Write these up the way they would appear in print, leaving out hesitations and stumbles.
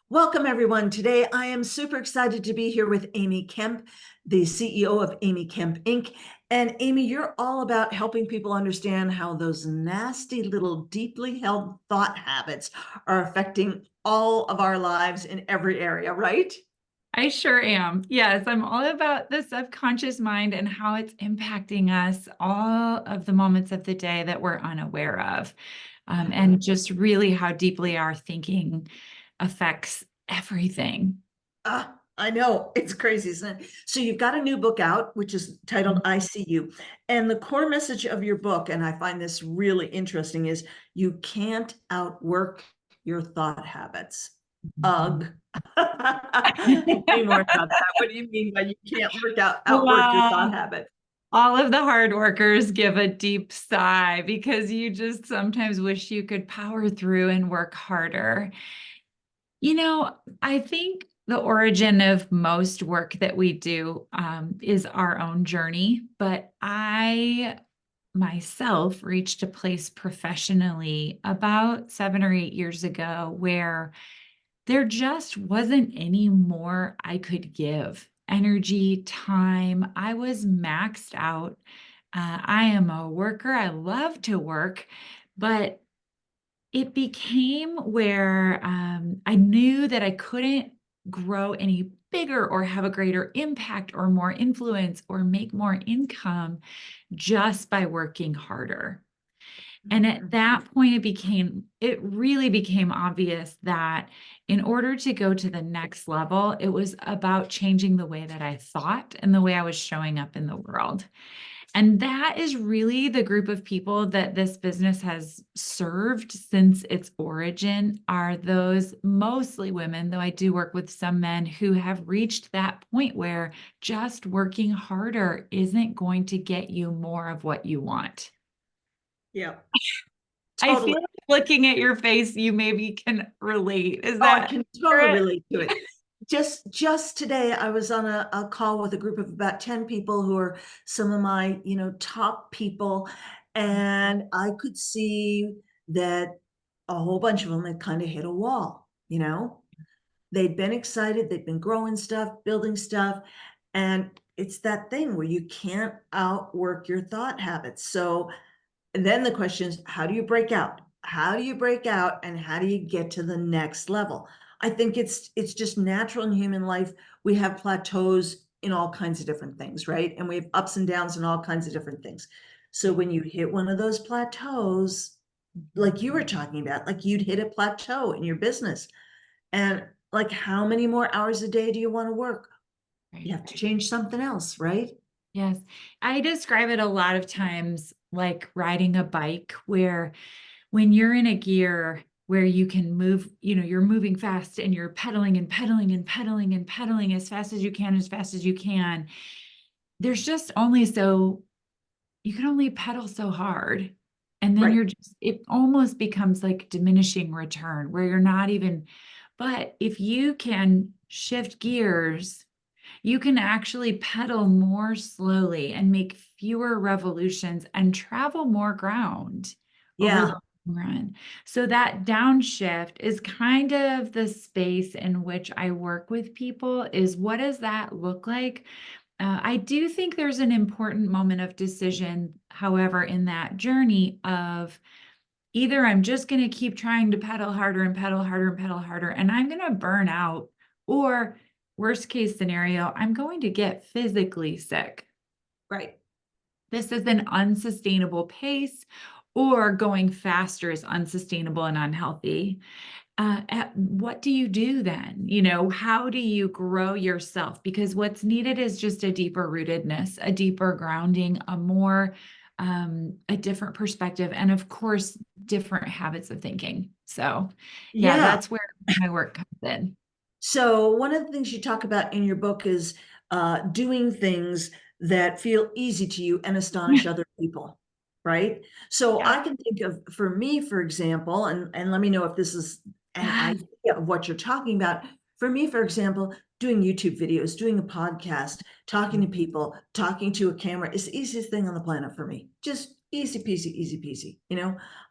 Welcome, everyone. Today, I am super excited to be here with Amy Kemp, the CEO of Amy Kemp Inc. And Amy, you're all about helping people understand how those nasty little deeply held thought habits are affecting all of our lives in every area, right? I sure am. Yes, I'm all about the subconscious mind and how it's impacting us all of the moments of the day that we're unaware of. And just really how deeply our thinking affects everything. I know it's crazy, isn't it? So you've got a new book out, which is titled I See You. And the core message of your book, and I find this really interesting, is you can't outwork your thought habits. Ugh. Tell me more about that. What do you mean by you can't outwork your thought Wow. habit? All of the hard workers give a deep sigh because you just sometimes wish you could power through and work harder. I think the origin of most work that we do is our own journey, but I myself reached a place professionally about 7 or 8 years ago where there just wasn't any more I could give. Energy, time, I was maxed out. I am a worker. I love to work, but it became where I knew that I couldn't grow any bigger or have a greater impact or more influence or make more income just by working harder. And at that point, it really became obvious that in order to go to the next level, it was about changing the way that I thought and the way I was showing up in the world. And that is really the group of people that this business has served since its origin are those mostly women, though I do work with some men who have reached that point where just working harder isn't going to get you more of what you want. Yeah, I totally. feel like looking at your face, you maybe can relate. Is Oh, I that can totally accurate? relate to it. Just today, I was on a call with a group of about 10 people who are some of my, top people. And I could see that a whole bunch of them had kind of hit a wall. They'd been excited, they'd been growing stuff, building stuff. And it's that thing where you can't outwork your thought habits. So and then the question is, how do you break out? How do you break out and how do you get to the next level? I think it's just natural in human life. We have plateaus in all kinds of different things, right? And we have ups and downs in all kinds of different things. So when you hit one of those plateaus, like you were talking about, like you'd hit a plateau in your business. And like how many more hours a day do you want to work? You Right. have to change something else, right? Yes. I describe it a lot of times like riding a bike, where when you're in a gear where you can move, you're moving fast and you're pedaling and pedaling and pedaling and pedaling as fast as you can, as fast as you can. There's just only so you can only pedal so hard. And then Right. it almost becomes like diminishing return where you're not even, but if you can shift gears, you can actually pedal more slowly and make fewer revolutions and travel more ground over the Yeah. long run. So that downshift is kind of the space in which I work with people is what does that look like? I do think there's an important moment of decision, however, in that journey of either I'm just going to keep trying to pedal harder and pedal harder and pedal harder, and I'm going to burn out, or worst case scenario, I'm going to get physically sick. Right. This is an unsustainable pace, or going faster is unsustainable and unhealthy. What do you do then? How do you grow yourself? Because what's needed is just a deeper rootedness, a deeper grounding, a different perspective, and of course, different habits of thinking. So, yeah, Yeah. that's where my work comes in. So one of the things you talk about in your book is doing things that feel easy to you and astonish other people, right? So Yes. I can think of, for me, for example, and let me know if this is an Yes. idea of what you're talking about. For me, for example, doing YouTube videos, doing a podcast, talking to people, talking to a camera is the easiest thing on the planet for me. Just easy peasy, easy peasy.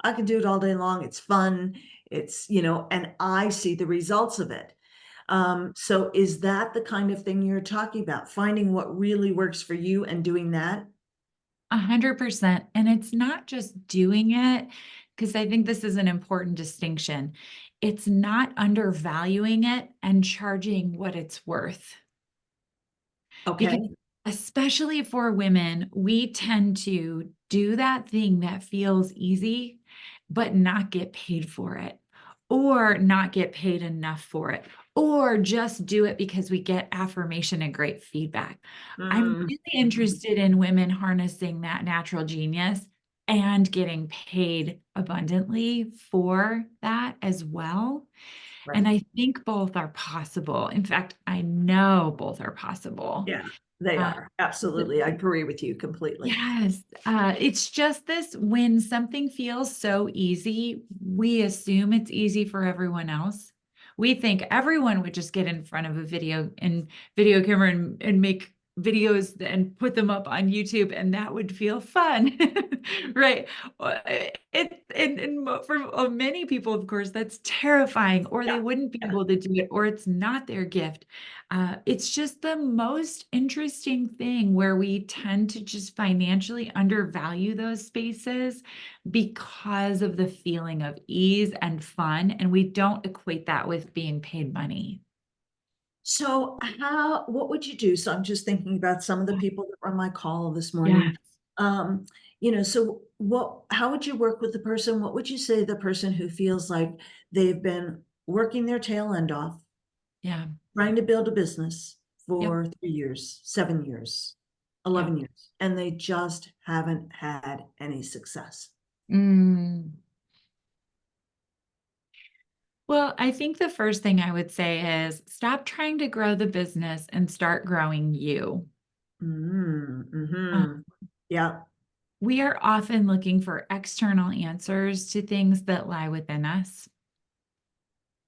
I can do it all day long. It's fun. And I see the results of it. So is that the kind of thing you're talking about? Finding what really works for you and doing that? 100%. And it's not just doing it, because I think this is an important distinction. It's not undervaluing it and charging what it's worth. Because Okay. especially for women, we tend to do that thing that feels easy, but not get paid for it, or not get paid enough for it, or just do it because we get affirmation and great feedback. I'm Mm, really mhm. interested in women harnessing that natural genius and getting paid abundantly for that as well. And Right. I think both are possible. In fact, I know both are possible. Yeah, they Uh, are. the Absolutely. I agree with you completely. Yes, it's just this when something feels so easy, we assume it's easy for everyone else. We think everyone would just get in front of a video camera and make videos and put them up on YouTube, and that would feel fun, right? For many people, of course, that's terrifying, or Yeah. they wouldn't be Yeah. able to do it, or it's not their gift. It's just the most interesting thing where we tend to just financially undervalue those spaces because of the feeling of ease and fun, and we don't equate that with being paid money. So what would you do? So I'm just thinking about some of the people that were on my call this Yeah, morning. Um, so how would you work with the person? What would you say to the person who feels like they've been working their tail end off, yeah, trying to build a business yep, for 3 years, 7 years, yep. 11 years, and they just haven't had any success? Mm. Well, I think the first thing I would say is stop trying to grow the business and start growing you. Mm-hmm. Yeah, We are often looking for external answers to things that lie within us.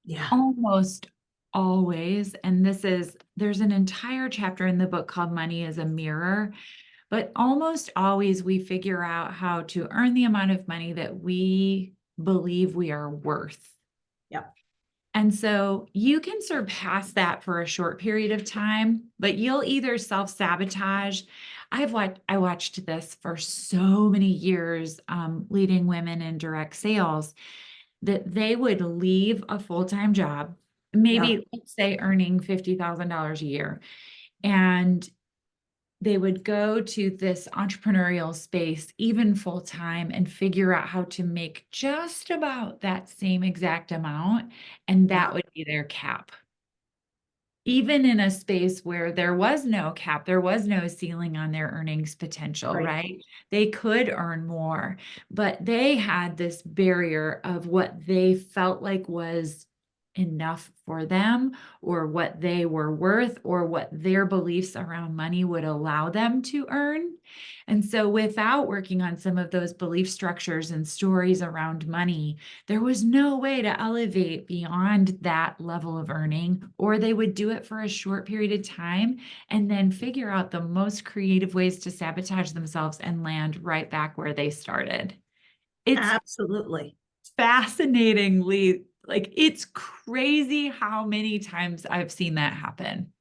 yeah, Almost always, and there's an entire chapter in the book called Money is a Mirror, but almost always we figure out how to earn the amount of money that we believe we are worth. yeah, And so you can surpass that for a short period of time, but you'll either self-sabotage. I watched this for so many years, leading women in direct sales, that they would leave a full-time job, yeah. maybe let's say earning $50,000 a year, and they would go to this entrepreneurial space, even full time, and figure out how to make just about that same exact amount. And that Yeah, would be their cap, even in a space where there was no cap, there was no ceiling on their earnings potential, right. right? They could earn more, but they had this barrier of what they felt like was enough for them, or what they were worth, or what their beliefs around money would allow them to earn. And so, without working on some of those belief structures and stories around money, there was no way to elevate beyond that level of earning, or they would do it for a short period of time and then figure out the most creative ways to sabotage themselves and land right back where they started. It's Absolutely. fascinatingly, like, it's crazy how many times I've seen that happen.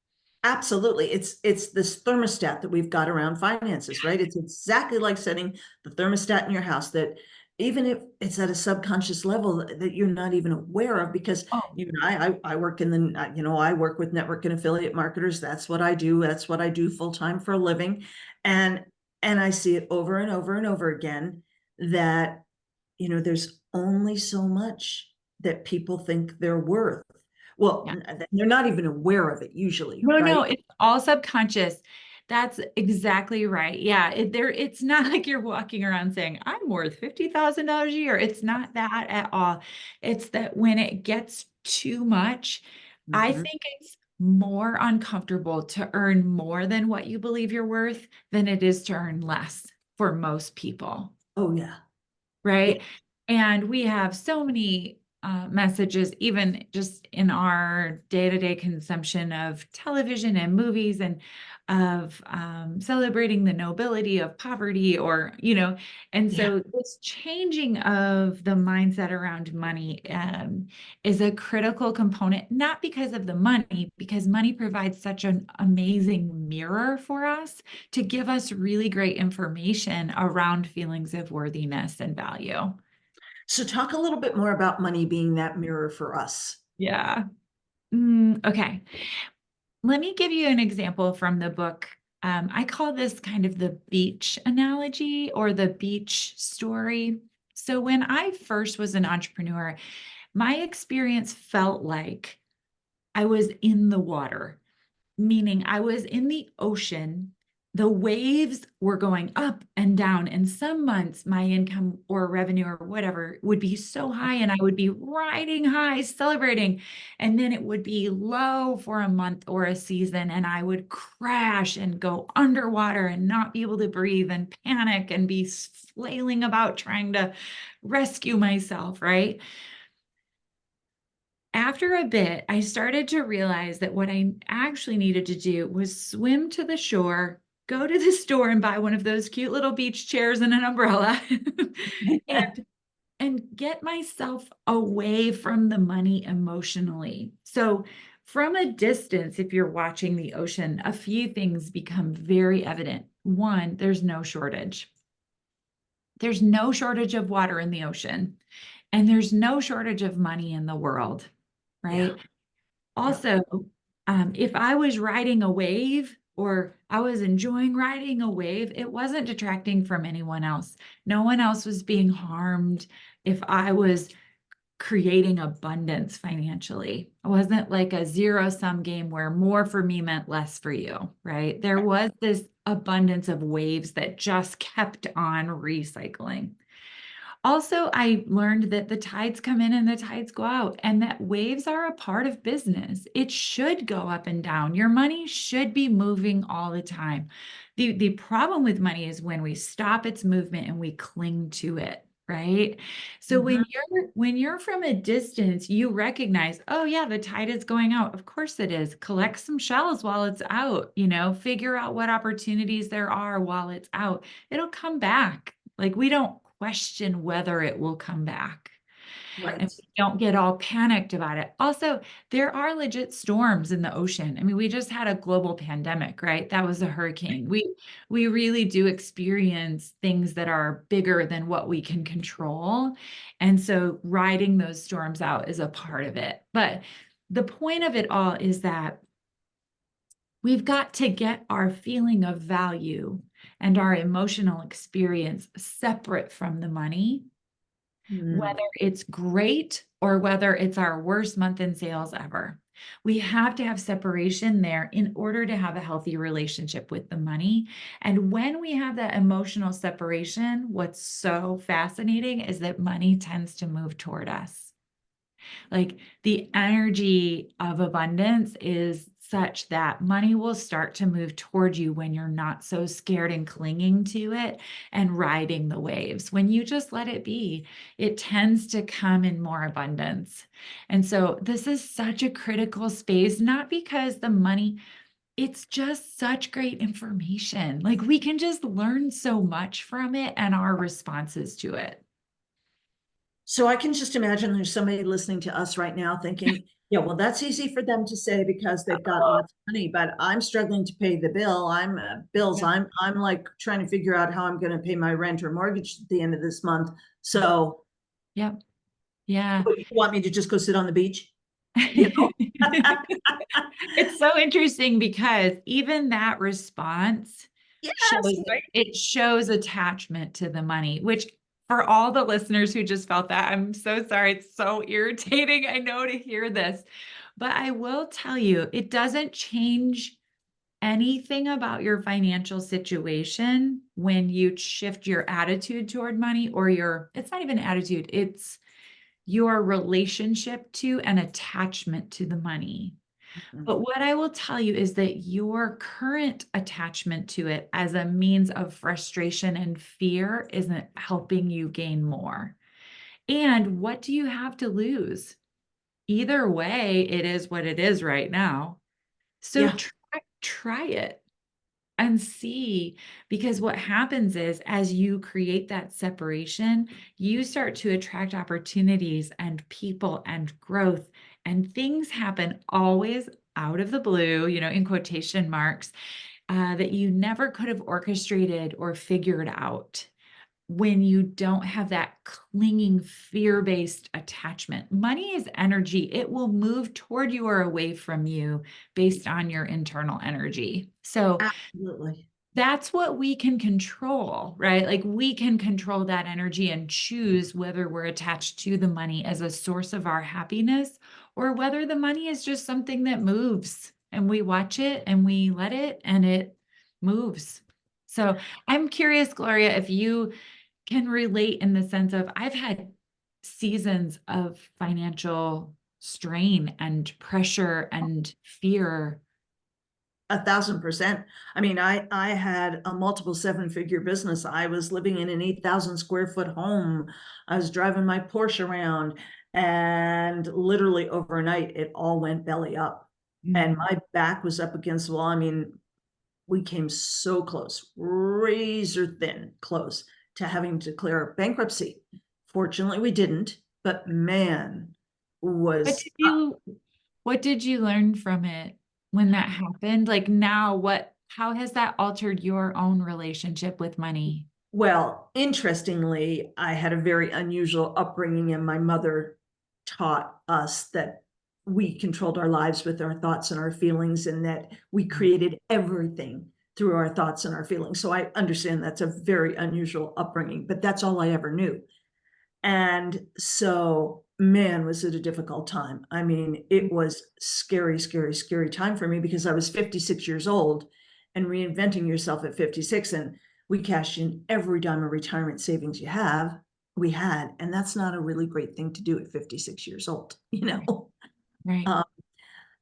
Absolutely. It's this thermostat that we've got around finances, right? It's exactly like setting the thermostat in your house that even if it's at a subconscious level that you're not even aware of, because Oh, I work in the I work with network and affiliate marketers. That's what I do. That's what I do full time for a living. And I see it over and over and over again that there's only so much that people think they're worth. Well, yeah. they're not even aware of it usually, No, right? no, it's all subconscious. That's exactly right. Yeah, it's not like you're walking around saying, I'm worth $50,000 a year. It's not that at all. It's that when it gets too much, I Mhm. think it's more uncomfortable to earn more than what you believe you're worth than it is to earn less for most people. Oh, yeah. Yeah. Right? And we have so many. messages, even just in our day-to-day consumption of television and movies and of celebrating the nobility of poverty or, and Yeah. so this changing of the mindset around money is a critical component, not because of the money, because money provides such an amazing mirror for us to give us really great information around feelings of worthiness and value. So talk a little bit more about money being that mirror for us. Yeah. Okay. Let me give you an example from the book. I call this kind of the beach analogy or the beach story. So, when I first was an entrepreneur, my experience felt like I was in the water, meaning I was in the ocean. The waves were going up and down. And some months, my income or revenue or whatever would be so high, and I would be riding high, celebrating. And then it would be low for a month or a season, and I would crash and go underwater and not be able to breathe and panic and be flailing about trying to rescue myself, right? After a bit, I started to realize that what I actually needed to do was swim to the shore, go to the store and buy one of those cute little beach chairs and an umbrella, and get myself away from the money emotionally. So, from a distance, if you're watching the ocean, a few things become very evident. One, there's no shortage. There's no shortage of water in the ocean, and there's no shortage of money in the world, Yeah. right? Yeah. Also, if I was riding a wave or I was enjoying riding a wave, it wasn't detracting from anyone else. No one else was being harmed if I was creating abundance financially. It wasn't like a zero-sum game where more for me meant less for you, right? There was this abundance of waves that just kept on recycling. Also, I learned that the tides come in and the tides go out, and that waves are a part of business. It should go up and down. Your money should be moving all the time. The problem with money is when we stop its movement and we cling to it, right? So Mhm. when you're from a distance, you recognize, oh yeah, the tide is going out. Of course it is. Collect some shells while it's out, figure out what opportunities there are while it's out. It'll come back. Like, we don't question whether it will come back, and Right. we don't get all panicked about it. Also, there are legit storms in the ocean. I mean, we just had a global pandemic, right? That was a hurricane. We really do experience things that are bigger than what we can control. And so riding those storms out is a part of it. But the point of it all is that we've got to get our feeling of value and our emotional experience separate from the money, Mm. whether it's great or whether it's our worst month in sales ever. We have to have separation there in order to have a healthy relationship with the money. And when we have that emotional separation, what's so fascinating is that money tends to move toward us. Like, the energy of abundance is such that money will start to move toward you when you're not so scared and clinging to it and riding the waves. When you just let it be, it tends to come in more abundance. And so this is such a critical space, not because the money, it's just such great information. Like, we can just learn so much from it and our responses to it. So I can just imagine there's somebody listening to us right now thinking, yeah, well, that's easy for them to say because they've got lots of money, but I'm struggling to pay the bill. Bills. Yeah. I'm like trying to figure out how I'm going to pay my rent or mortgage at the end of this month. So Yep. Yeah. what, you want me to just go sit on the beach? You know? It's so interesting because even that response Yes, shows right. it shows attachment to the money, which, for all the listeners who just felt that, I'm so sorry. It's so irritating, I know, to hear this. But I will tell you, it doesn't change anything about your financial situation when you shift your attitude toward money, or it's not even attitude, it's your relationship to and attachment to the money. Mhm. But what I will tell you is that your current attachment to it as a means of frustration and fear isn't helping you gain more. And what do you have to lose? Either way, it is what it is right now. So Yeah, try it and see, because what happens is as you create that separation, you start to attract opportunities and people and growth, and things happen always out of the blue, in quotation marks, that you never could have orchestrated or figured out when you don't have that clinging fear-based attachment. Money is energy. It will move toward you or away from you based on your internal energy. So absolutely. that's what we can control, right? Like we can control that energy and choose whether we're attached to the money as a source of our happiness or whether the money is just something that moves and we watch it and we let it and it moves. So I'm curious, Gloria, if you can relate in the sense of I've had seasons of financial strain and pressure and fear. 1,000%. I mean, I had a multiple seven-figure business. I was living in an 8,000 square foot home. I was driving my Porsche around, and literally overnight, it all went belly up. And Mm, my back was up against the wall. I mean, we came so close, razor thin close to having to declare bankruptcy. Fortunately, we didn't, but man, What was did you what did you learn from it when that happened? Like now, how has that altered your own relationship with money? well, interestingly, I had a very unusual upbringing, and my mother taught us that we controlled our lives with our thoughts and our feelings, and that we Mm, created everything through our thoughts and our feelings. So I understand that's a very unusual upbringing, but that's all I ever knew. And so, man, was it a difficult time. I mean, it was scary, scary, scary time for me because I was 56 years old and reinventing yourself at 56. And we cashed in every dime of retirement savings we had. And that's not a really great thing to do at 56 years old, you right, know? right. Um,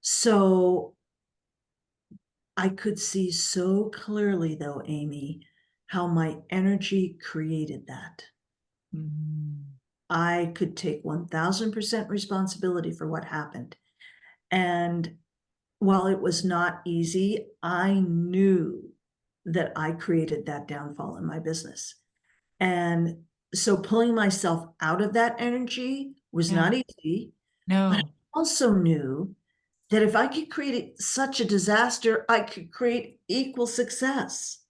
so I could see so clearly, though, Amy, how my energy created that. Mm, I could take 1,000% responsibility for what happened. And while it was not easy, I knew that I created that downfall in my business. And so pulling myself out of that energy was yeah, not easy, but I no. also knew that if I could create such a disaster, I could create equal success.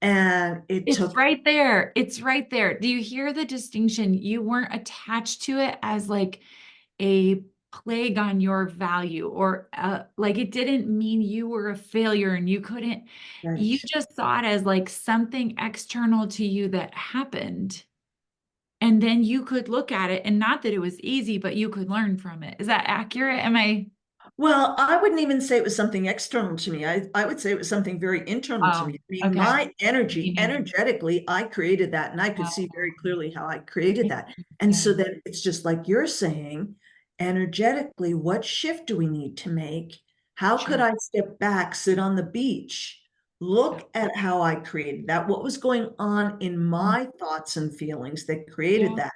And it It's took, right there. It's right there. Do you hear the distinction? You weren't attached to it as like a plague on your value or like it didn't mean you were a failure and you couldn't, you right. just saw it as like something external to you that happened. And then you could look at it and not that it was easy, but you could learn from it. Is that accurate? Am I? Well, I wouldn't even say it was something external to me. I would say it was something very internal to Oh, me. I mean, okay. my energy, Meaning, energetically, I created that, and I could see very clearly how I created that. And so interesting. then it's just like you're saying, energetically, what shift do we need to make? How could Sure. I step back, sit on the beach, Yeah. look at how I created that? What was going on in my thoughts and feelings that created Yeah. that?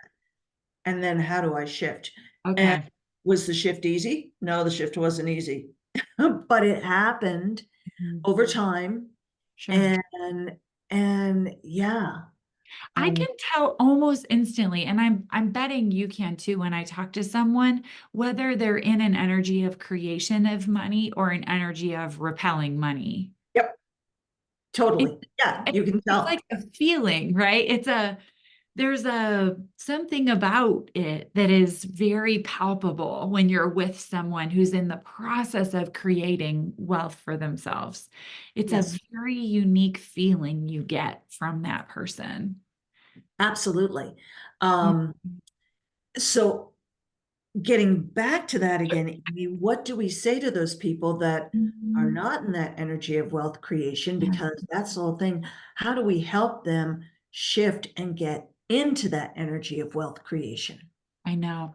And then how do I shift? And Okay. was the shift easy? No, the shift wasn't easy, but it happened Mhm. over time. Sure. And yeah, I um, can tell almost instantly, and I'm betting you can too when I talk to someone, whether they're in an energy of creation of money or an energy of repelling money. yep, It, totally. Yeah, you can it's tell. like a feeling, right? There's a something about it that is very palpable when you're with someone who's in the process of creating wealth for themselves. It's a Yes, very unique feeling you get from that person. absolutely. Um, so getting back to that again, Amy, what do we say to those people that are Mhm. not in that energy of wealth creation? Yeah, Because that's the whole thing. How do we help them shift and get into that energy of wealth creation? I know.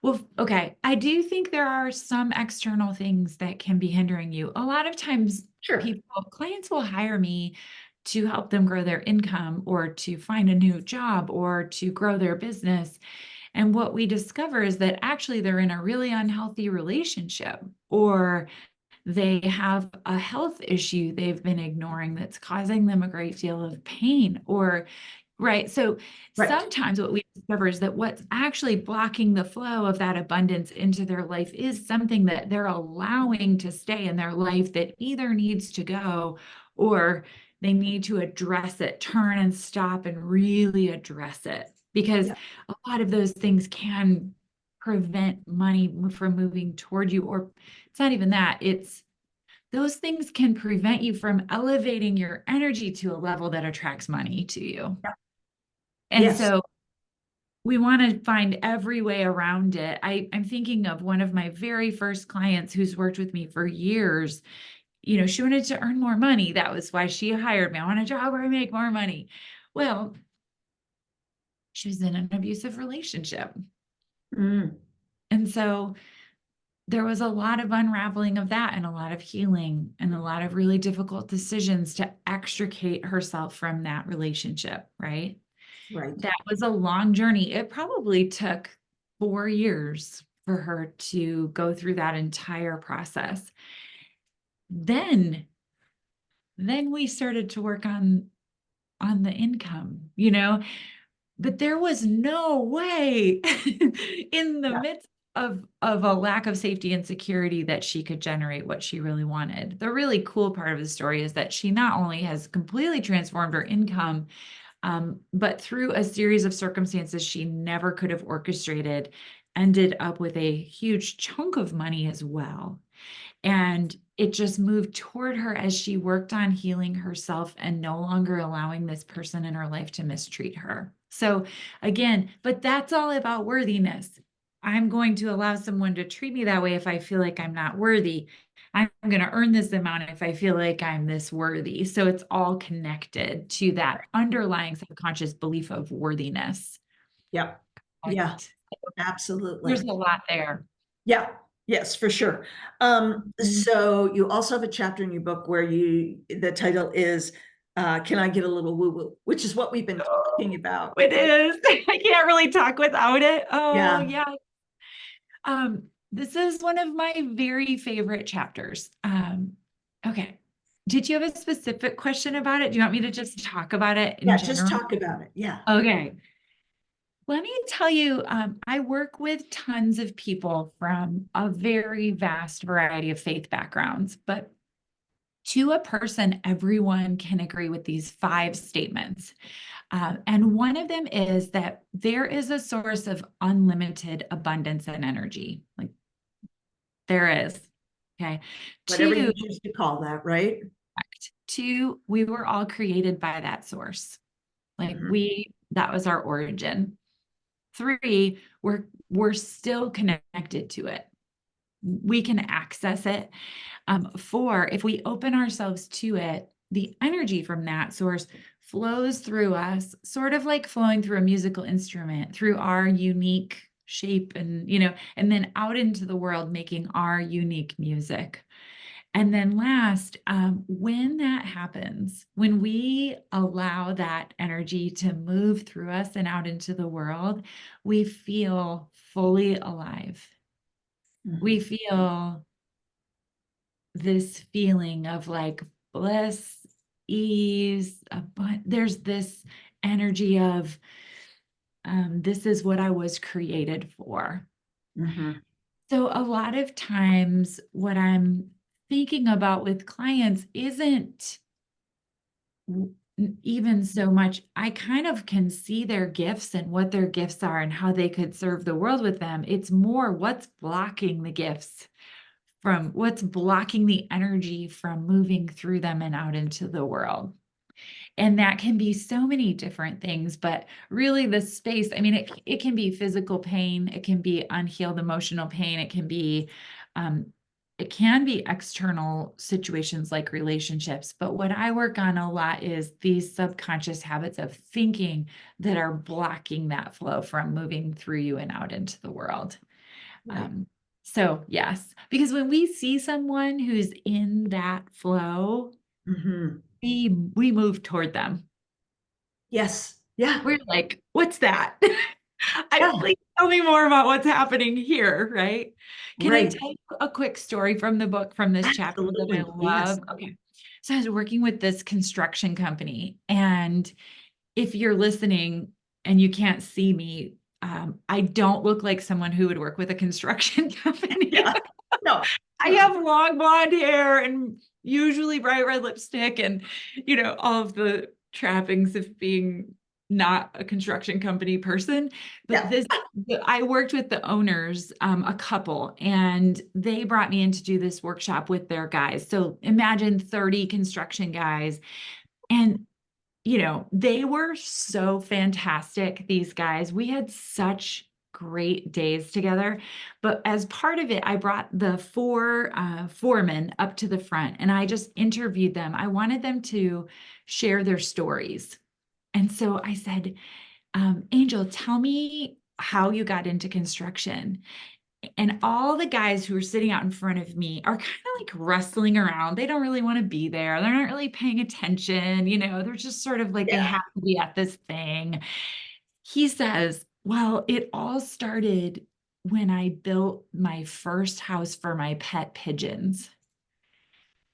Well, okay. I do think there are some external things that can be hindering you. A lot of times Sure. clients will hire me to help them grow their income or to find a new job or to grow their business. And what we discover is that actually they're in a really unhealthy relationship, or they have a health issue they've been ignoring that's causing them a great deal of pain, or right. So Right. sometimes what we discover is that what's actually blocking the flow of that abundance into their life is something that they're allowing to stay in their life that either needs to go, or they need to address it, turn and stop and really address it. Because Yeah. a lot of those things can prevent money from moving toward you, or it's not even that, it's those things can prevent you from elevating your energy to a level that attracts money to you. Yeah. And Yes. so we want to find every way around it. I'm thinking of one of my very first clients who's worked with me for years. She wanted to earn more money. That was why she hired me. I want a job where I make more money. Well, she was in an abusive relationship. Mm. And so there was a lot of unraveling of that, and a lot of healing, and a lot of really difficult decisions to extricate herself from that relationship, right? Right. That was a long journey. It probably took 4 years for her to go through that entire process. Then, then we started to work on the income, but there was no way in the Yeah. midst of a lack of safety and security that she could generate what she really wanted. The really cool part of the story is that she not only has completely transformed her income, but through a series of circumstances she never could have orchestrated, ended up with a huge chunk of money as well. And it just moved toward her as she worked on healing herself and no longer allowing this person in her life to mistreat her. So, again, but that's all about worthiness. I'm going to allow someone to treat me that way if I feel like I'm not worthy. I'm going to earn this amount if I feel like I'm this worthy. So it's all connected to that underlying subconscious belief of worthiness. Yeah. Yeah. Right. There's Absolutely. a lot there. Yeah. Yes, for sure. Mhm. So you also have a chapter in your book where the title is Can I Get a Little Woo Woo, which is what we've been talking about. It is. I can't really talk without it. Oh, Yeah. yeah. This is one of my very favorite chapters. Okay. Did you have a specific question about it? Do you want me to just talk about it in Yeah. Just general? talk about it. Yeah. Okay. Let me tell you, I work with tons of people from a very vast variety of faith backgrounds, but to a person, everyone can agree with these 5 statements. And one of them is that there is a source of unlimited abundance and energy. Like there is. Okay. Whatever Two, you choose to call that, right? two, we were all created by that source. Like Mhm. that was our origin. 3, we're still connected to it. We can access it. 4, if we open ourselves to it, the energy from that source flows through us, sort of like flowing through a musical instrument, through our unique shape and then out into the world, making our unique music. And then last, when that happens, when we allow that energy to move through us and out into the world, we feel fully alive. We Mhm. feel this feeling of like bliss, ease, but there's this energy of this is what I was created for. Mhm. So a lot of times what I'm thinking about with clients isn't even so much, I kind of can see their gifts and what their gifts are and how they could serve the world with them. It's more what's blocking the gifts, from what's blocking the energy from moving through them and out into the world. And that can be so many different things, but really the space, I mean, it can be physical pain, it can be unhealed emotional pain, um, it can be external situations like relationships. But what I work on a lot is these subconscious habits of thinking that are blocking that flow from moving through you and out into the world. Right. Um, so yes, because when we see someone who's in that flow, Mhm. we moved toward them. Yes. Yeah. We're like, what's that? Yeah. Please tell me more about what's happening here, right? Can I Right. tell you a quick story from the book from this chapter that I Absolutely. Yes. love? Okay. So I was working with this construction company, and if you're listening and you can't see me, I don't look like someone who would work with a construction company. Yeah. No. I have long blonde hair and usually bright red lipstick and, all of the trappings of being not a construction company person. But Yeah. I worked with the owners, a couple, and they brought me in to do this workshop with their guys. So imagine 30 construction guys. And they were so fantastic, these guys. We had such great days together. But as part of it, I brought the four foremen up to the front and I just interviewed them. I wanted them to share their stories. And so I said, Angel, tell me how you got into construction. And all the guys who are sitting out in front of me are kind of like wrestling around. They don't really want to be there. They're not really paying attention. They're just sort of like they Yeah. have to be at this thing. He says, well, it all started when I built my first house for my pet pigeons.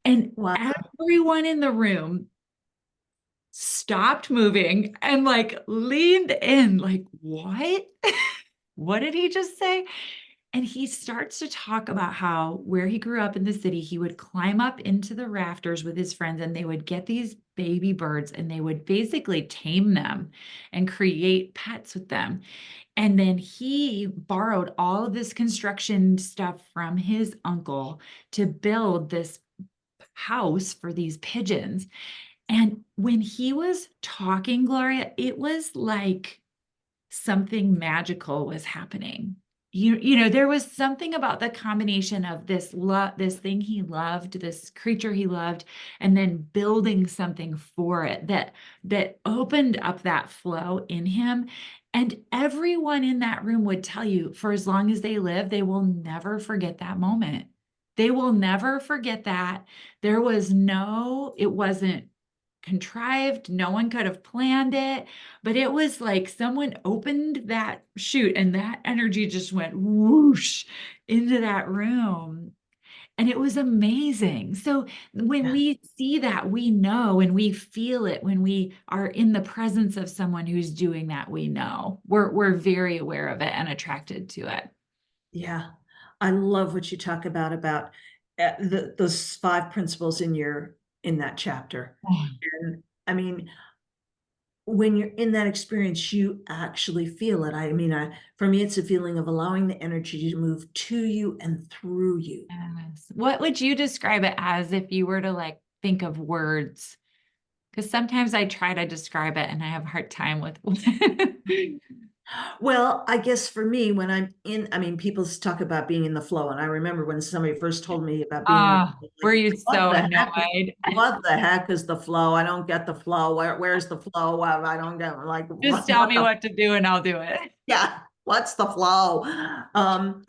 And Wow. everyone in the room stopped moving and like leaned in, like, what? What did he just say? And he starts to talk about how where he grew up in the city, he would climb up into the rafters with his friends and they would get these baby birds and they would basically tame them and create pets with them. And then he borrowed all of this construction stuff from his uncle to build this house for these pigeons. And when he was talking, Gloria, it was like something magical was happening. There was something about the combination of this thing he loved, this creature he loved, and then building something for it that opened up that flow in him. And everyone in that room would tell you, for as long as they live, they will never forget that moment. They will never forget that. It wasn't contrived. No one could have planned it, but it was like someone opened that chute and that energy just went whoosh into that room. And it was amazing. So when Yeah. we see that, we know and we feel it when we are in the presence of someone who's doing that, we know. We're very aware of it and attracted to it. Yeah. I love what you talk about those five principles in that chapter. And I mean, when you're in that experience, you actually feel it. I mean, for me, it's a feeling of allowing the energy to move to you and through you. Yes. What would you describe it as if you were to like think of words? Because sometimes I try to describe it and I have a hard time with Well, I guess for me, when I mean, people talk about being in the flow, and I remember when somebody first told me about being in the flow, were like, you so annoyed? what the heck is the flow? I don't get the flow. Where's the flow? I don't get like Just tell what me the what to do and I'll do it. yeah, what's the flow? Um,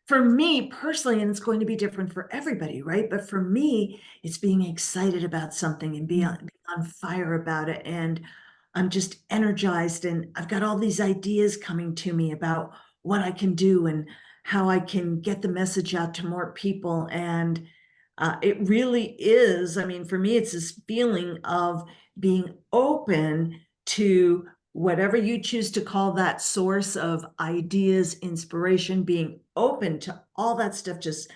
for me personally, and it's going to be different for everybody, right? But for me, it's being excited about something and being on fire about it. And I'm just energized and I've got all these ideas coming to me about what I can do and how I can get the message out to more people. And it really is, I mean, for me, it's this feeling of being open to whatever you choose to call that source of ideas, inspiration, being open to all that stuff just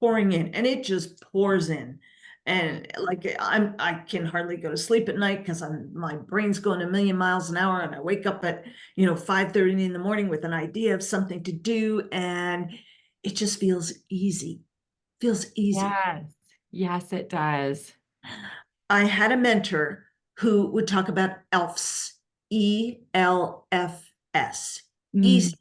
pouring in, and it just pours in. And like I can hardly go to sleep at night because my brain's going a million miles an hour, and I wake up at 5:30 in the morning with an idea of something to do, and it just feels easy. Yes. Yes, it does. I had a mentor who would talk about ELFs, ELFS, Mm, easy,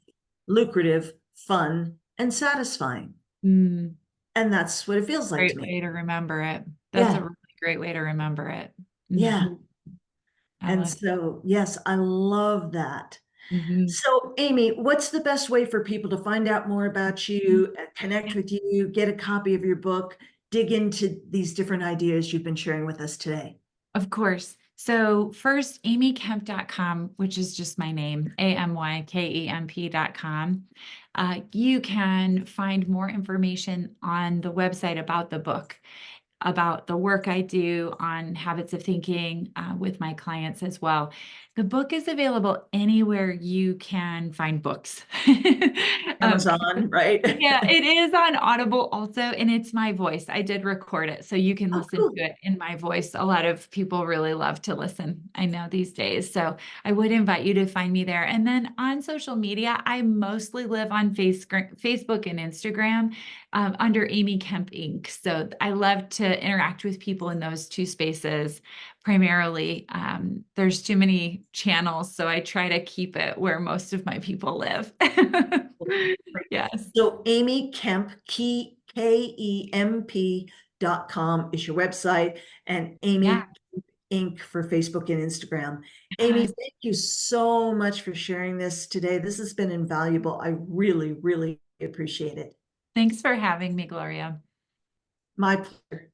lucrative, fun, and satisfying. mm. And that's what it feels like to Great me. way to remember it. That's a Yeah, really great way to remember it. yeah. Mhm. I And love it. so, yes, I love that. Mhm. So, Amy, what's the best way for people to find out more about you, connect with you, get a copy of your book, dig into these different ideas you've been sharing with us today? Of course. So first, amykemp.com, which is just my name, amykemp.com. You can find more information on the website about the book, about the work I do on habits of thinking with my clients as well. The book is available anywhere you can find books. Amazon, right? Yeah, it is on Audible also, and it's my voice. I did record it, so you can Oh, listen to cool. it in my voice. A lot of people really love to listen, I know these days. So I would invite you to find me there. And then on social media, I mostly live on Facebook and Instagram under Amy Kemp Inc. So I love to interact with people in those two spaces primarily. There's too many channels, so I try to keep it where most of my people live. Yes. So Amy Kemp, KEMP.com is your website, and Yeah. Amy Inc. for Facebook and Instagram. Amy, Yes. thank you so much for sharing this today. This has been invaluable. I really, really appreciate it. Thanks for having me, Gloria. My pleasure.